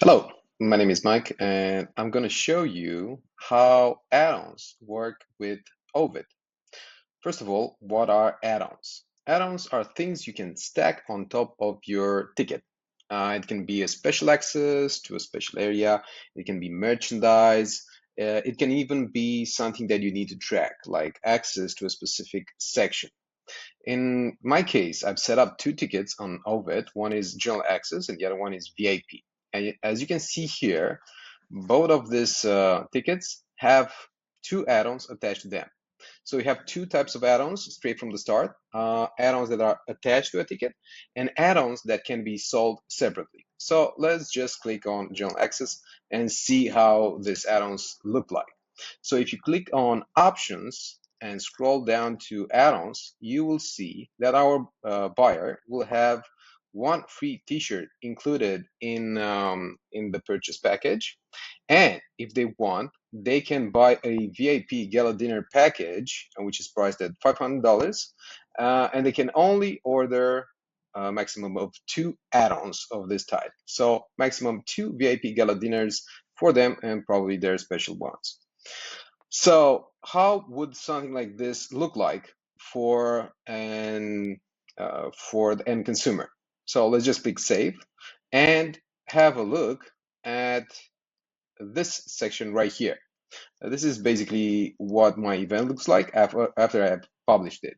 Hello, my name is Mike, and I'm going to show you how add-ons work with Oveit. First of all, what are add-ons? Add-ons are things you can stack on top of your ticket. It can be a special access to a special area, it can be merchandise, it can even be something that you need to track, like access to a specific section. In my case, I've set up two tickets on Oveit. One is general access and the other one is VIP. And as you can see here, both of these tickets have two add-ons attached to them. So we have two types of add-ons straight from the start, add-ons that are attached to a ticket and add-ons that can be sold separately. So let's just click on general access and see how these add-ons look like. So if you click on options and scroll down to add-ons, you will see that our buyer will have one free t-shirt included in the purchase package. And if they want, they can buy a VIP gala dinner package, which is priced at $500, and they can only order a maximum of two add-ons of this type. So maximum two VIP gala dinners for them and probably their special ones. So how would something like this look like for for the end consumer? So let's just click save and have a look at this section right here. This is basically what my event looks like after I have published it.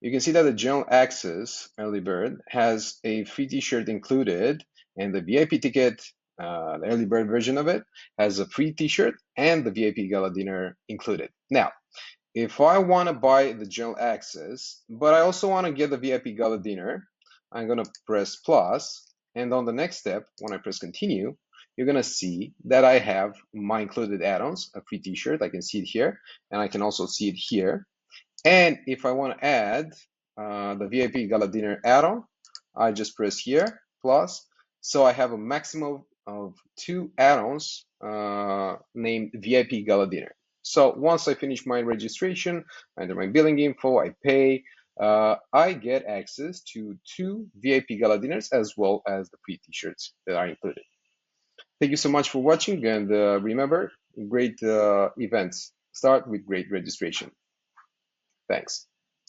You can see that the general access early bird has a free t-shirt included, and the VIP ticket, the early bird version of it, has a free t-shirt and the VIP gala dinner included. Now, if I want to buy the general access, but I also want to get the VIP gala dinner, I'm going to press plus, and on the next step, when I press continue, you're going to see that I have my included add-ons, a free t-shirt, I can see it here, and I can also see it here. And if I want to add the VIP Gala Dinner add-on, I just press here, plus. So I have a maximum of two add-ons named VIP Gala Dinner. So once I finish my registration, I enter my billing info, I pay, I get access to two VIP Gala Dinners as well as the free t-shirts that are included. Thank you so much for watching, and remember, great events start with great registration. Thanks.